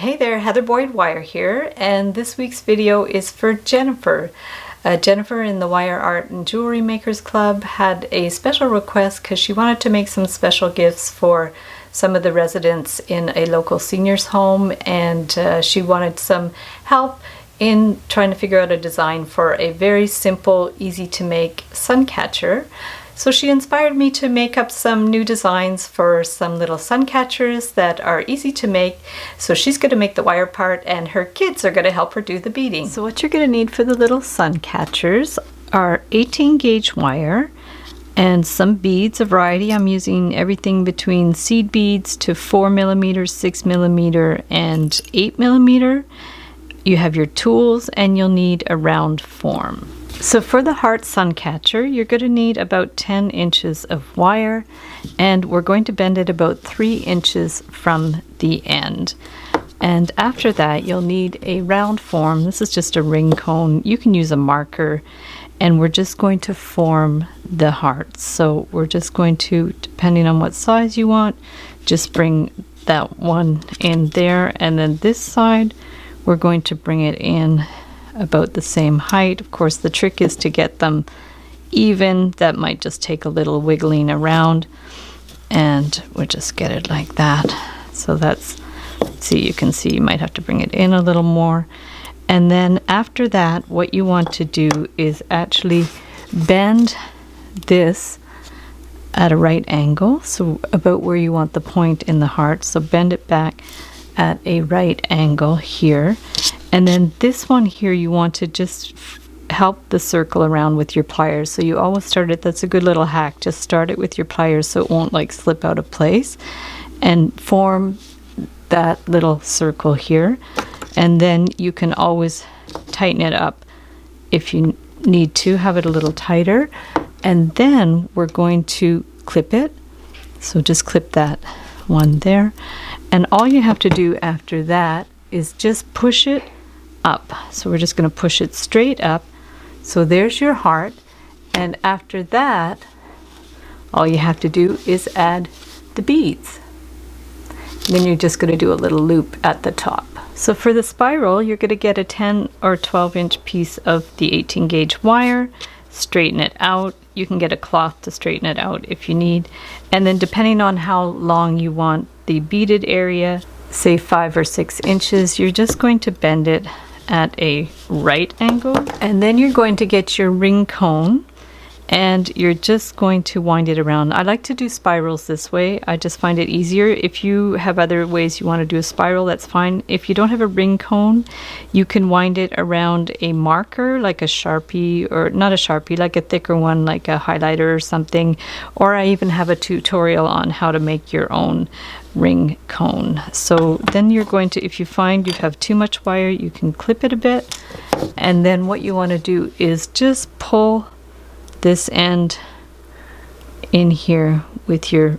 Hey there, Heather Boyd Wire here, and this week's video is for Jennifer. Jennifer in the Wire Art and Jewelry Makers Club had a special request because she wanted to make some special gifts for some of the residents in a local seniors home, and she wanted some help in trying to figure out a design for a very simple, easy to make Suncatcher. So she inspired me to make up some new designs for some little sun catchers that are easy to make. So she's going to make the wire part and her kids are going to help her do the beading. So what you're going to need for the little sun catchers are 18 gauge wire and some beads, a variety. I'm using everything between seed beads to 4mm, 6mm, and 8mm. You have your tools and you'll need a round form. So for the heart sun catcher, you're going to need about 10 inches of wire, and we're going to bend it about 3 inches from the end. And after that, you'll need a round form. This is just a ring cone. You can use a marker, and we're just going to form the hearts. So we're just going to, depending on what size you want, just bring that one in there, and then this side, we're going to bring it in about the same height. Of course, the trick is to get them even. That might just take a little wiggling around, and we'll just get it like that. So that's, see, you can see you might have to bring it in a little more. And then after that, what you want to do is actually bend this at a right angle, so about where you want the point in the heart. So bend it back at a right angle here. And then this one here, you want to just help the circle around with your pliers. So you always start it, that's a good little hack, just start it with your pliers so it won't like slip out of place, and form that little circle here. And then you can always tighten it up if you need to, have it a little tighter. And then we're going to clip it. So just clip that one there. And all you have to do after that is just push it up. So we're just going to push it straight up. So there's your heart. And after that, all you have to do is add the beads. And then you're just going to do a little loop at the top. So for the spiral, you're going to get a 10 or 12 inch piece of the 18 gauge wire, straighten it out. You can get a cloth to straighten it out if you need. And then depending on how long you want the beaded area, say 5 or 6 inches, you're just going to bend it at a right angle. And then you're going to get your ring cone and you're just going to wind it around. I like to do spirals this way. I just find it easier. If you have other ways you want to do a spiral, that's fine. If you don't have a ring cone, you can wind it around a marker, like a Sharpie, or not a Sharpie, like a thicker one, like a highlighter or something. Or I even have a tutorial on how to make your own ring cone. So then you're going to, if you find you have too much wire, you can clip it a bit. And then what you want to do is just pull this end in here with your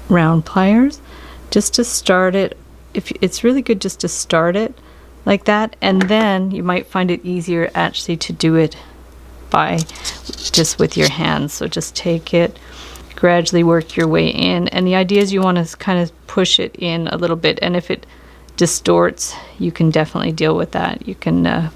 round pliers, just to start it. If it's really good just to start it like that, and then you might find it easier actually to do it by just with your hands. So just take it, gradually work your way in, and the idea is you want to kind of push it in a little bit, and if it distorts, you can definitely deal with that. You can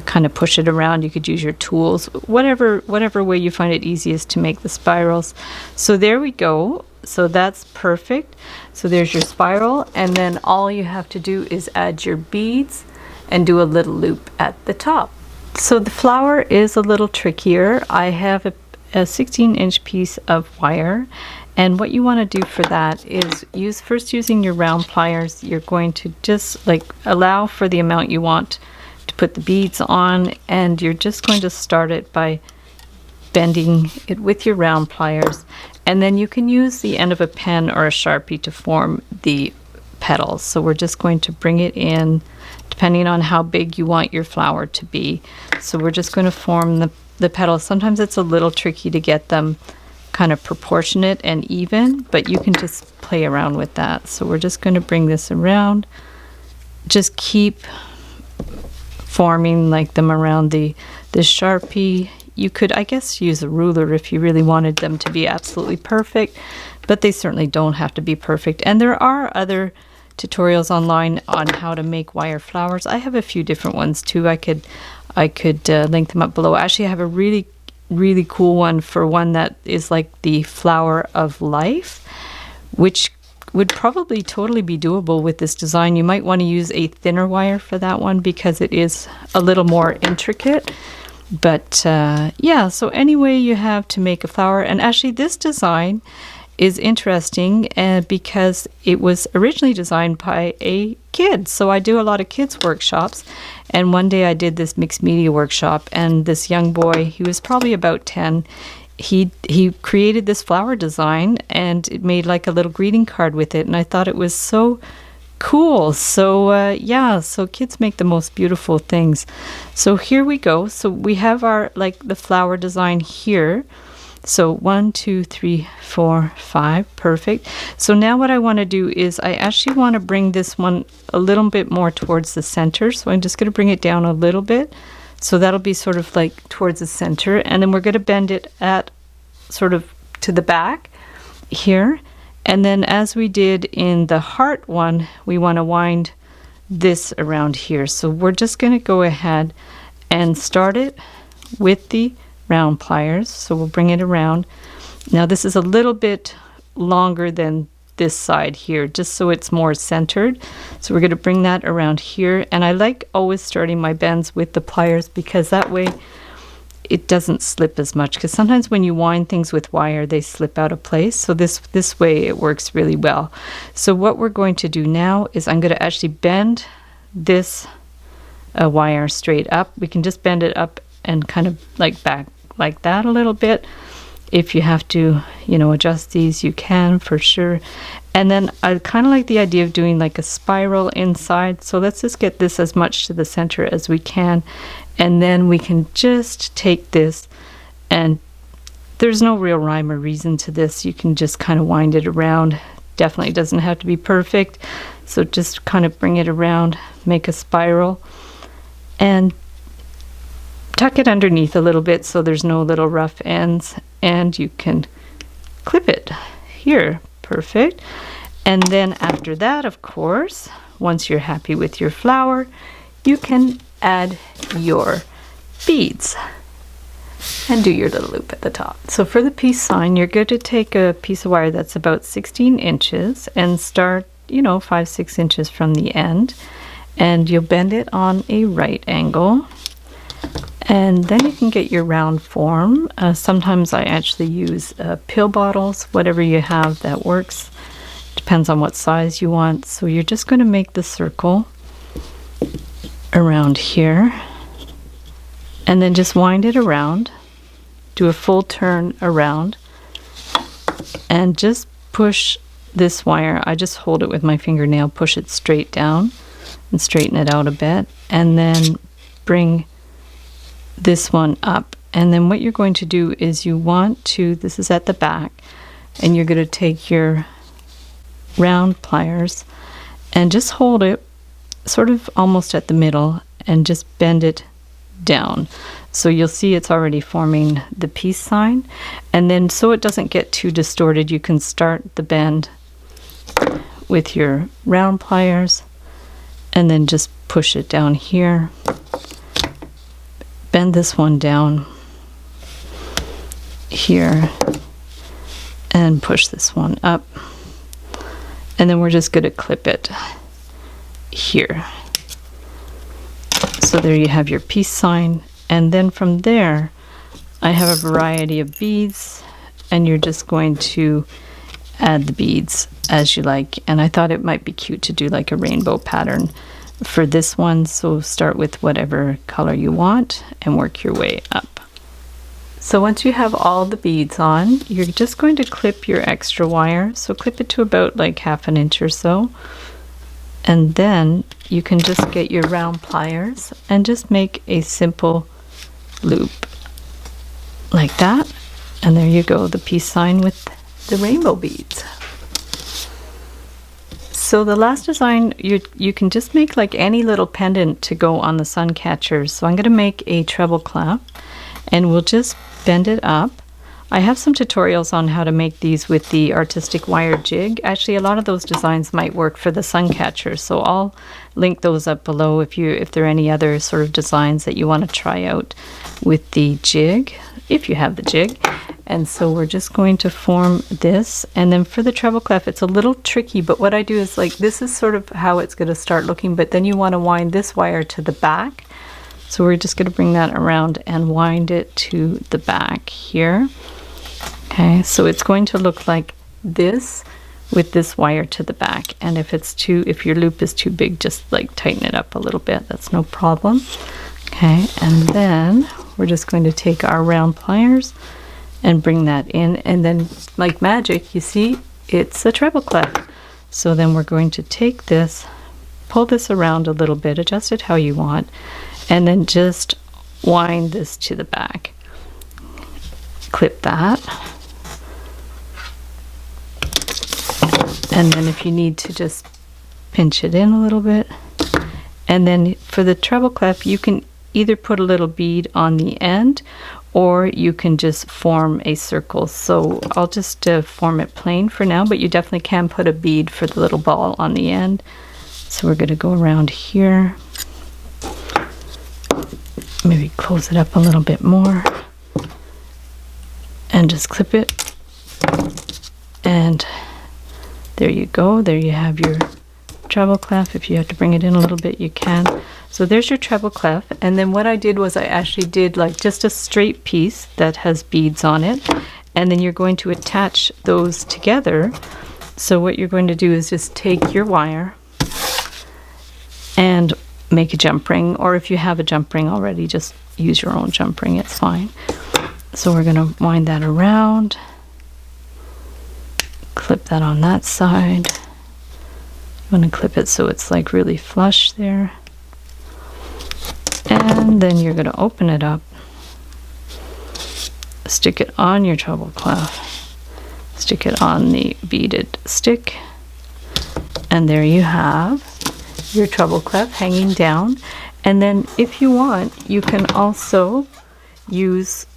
kind of push it around. You could use your tools, whatever way you find it easiest to make the spirals. So there we go. So that's perfect. So there's your spiral, and then all you have to do is add your beads and do a little loop at the top. So the flower is a little trickier. I have a 16-inch piece of wire, and what you want to do for that is using your round pliers. You're going to just like allow for the amount you want to put the beads on, and you're just going to start it by bending it with your round pliers, and then you can use the end of a pen or a Sharpie to form the petals. So we're just going to bring it in depending on how big you want your flower to be. So we're just going to form the petals. Sometimes it's a little tricky to get them kind of proportionate and even, but you can just play around with that. So we're just going to bring this around, just keep forming like them around the Sharpie. You could, I guess, use a ruler if you really wanted them to be absolutely perfect, but they certainly don't have to be perfect. And there are other tutorials online on how to make wire flowers. I have a few different ones too. I could link them up below. Actually, I have a really cool one for one that is like the flower of life, which would probably totally be doable with this design. You might want to use a thinner wire for that one because it is a little more intricate. But yeah, so anyway, you have to make a flower. And actually this design is interesting because it was originally designed by a kid. So I do a lot of kids workshops, and one day I did this mixed media workshop, and this young boy, he was probably about 10, he created this flower design, and it made like a little greeting card with it, and I thought it was so cool. So yeah, so kids make the most beautiful things. So here we go. So we have our the flower design here. So 1, 2, 3, 4, 5, perfect. So now what I want to do is I actually want to bring this one a little bit more towards the center. So I'm just going to bring it down a little bit. So that'll be sort of like towards the center, and then we're going to bend it at sort of to the back here. And then as we did in the heart one, we want to wind this around here. So we're just going to go ahead and start it with the round pliers. So we'll bring it around. Now this is a little bit longer than this side here, just so it's more centered. So we're going to bring that around here. And I like always starting my bends with the pliers because that way it doesn't slip as much, because sometimes when you wind things with wire they slip out of place. So this way it works really well. So what we're going to do now is I'm going to actually bend this wire straight up. We can just bend it up and kind of like back like that a little bit. If you have to, adjust these, you can for sure. And then I kind of like the idea of doing like a spiral inside. So let's just get this as much to the center as we can. And then we can just take this, and there's no real rhyme or reason to this. You can just kind of wind it around. Definitely doesn't have to be perfect. So just kind of bring it around, make a spiral, and tuck it underneath a little bit so there's no little rough ends, and you can clip it here. Perfect. And then after that, of course, once you're happy with your flower, you can add your beads and do your little loop at the top. So for the peace sign, you're going to take a piece of wire that's about 16 inches and start 5-6 inches from the end, and you'll bend it on a right angle. And then you can get your round form. Sometimes I actually use pill bottles, whatever you have that works. Depends on what size you want. So you're just going to make the circle around here, and then just wind it around. Do a full turn around, and just push this wire. I just hold it with my fingernail, push it straight down, and straighten it out a bit, and then bring this one up. And then what you're going to do is you want to, this is at the back, and you're going to take your round pliers and just hold it sort of almost at the middle and just bend it down. So you'll see it's already forming the peace sign. And then so it doesn't get too distorted, you can start the bend with your round pliers and then just push it down here. Bend this one down here and push this one up. And then we're just going to clip it here. So there you have your peace sign. And then from there, I have a variety of beads, and you're just going to add the beads as you like. And I thought it might be cute to do like a rainbow pattern for this one. So start with whatever color you want and work your way up. So once you have all the beads on, you're just going to clip your extra wire. So clip it to about like 1/2 inch or so. And then you can just get your round pliers and just make a simple loop like that. And there you go, the peace sign with the rainbow beads. So the last design, you can just make like any little pendant to go on the Suncatcher. So I'm going to make a treble clef, and we'll just bend it up. I have some tutorials on how to make these with the artistic wire jig. Actually, a lot of those designs might work for the Suncatcher, so I'll link those up below if there are any other sort of designs that you want to try out with the jig, if you have the jig. And so we're just going to form this, and then for the treble clef, it's a little tricky, but what I do is, like, this is sort of how it's going to start looking, but then you want to wind this wire to the back. So we're just going to bring that around and wind it to the back here. Okay, so it's going to look like this with this wire to the back. And if your loop is too big, just like tighten it up a little bit. That's no problem. Okay, and then we're just going to take our round pliers and bring that in. And then, like magic, you see, it's a treble clef. So then we're going to take this, pull this around a little bit, adjust it how you want, and then just wind this to the back. Clip that. And then if you need to, just pinch it in a little bit. And then for the treble clef, you can either put a little bead on the end, or you can just form a circle. So I'll just form it plain for now, but you definitely can put a bead for the little ball on the end. So we're going to go around here. Maybe close it up a little bit more and just clip it, and there you go. There you have your treble clef. If you have to bring it in a little bit, you can. So there's your treble clef. And then what I did was I actually did like just a straight piece that has beads on it, and then you're going to attach those together. So what you're going to do is just take your wire and make a jump ring, or if you have a jump ring already, just use your own jump ring, it's fine. So we're going to wind that around, clip that on that side. I'm going to clip it so it's like really flush there, and then you're going to open it up, stick it on your treble clef, stick it on the beaded stick, and there you have your treble clef hanging down. And then if you want, you can also use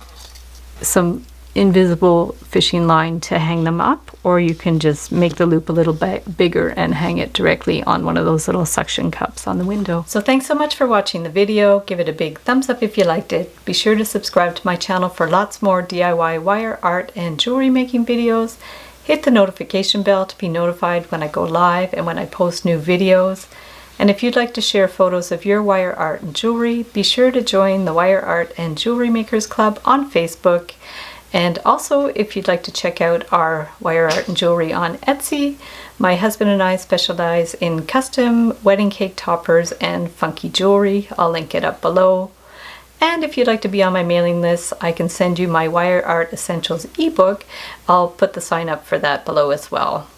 some invisible fishing line to hang them up, or you can just make the loop a little bit bigger and hang it directly on one of those little suction cups on the window. So thanks so much for watching the video. Give it a big thumbs up if you liked it. Be sure to subscribe to my channel for lots more DIY wire art and jewelry making videos. Hit the notification bell to be notified when I go live and when I post new videos. And if you'd like to share photos of your wire art and jewelry, be sure to join the Wire Art and Jewelry Makers Club on Facebook. And also, if you'd like to check out our wire art and jewelry on Etsy, my husband and I specialize in custom wedding cake toppers and funky jewelry. I'll link it up below. And if you'd like to be on my mailing list, I can send you my Wire Art Essentials ebook. I'll put the sign up for that below as well.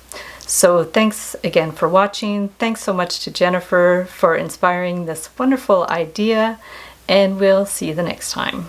So thanks again for watching. Thanks so much to Jennifer for inspiring this wonderful idea, and we'll see you the next time.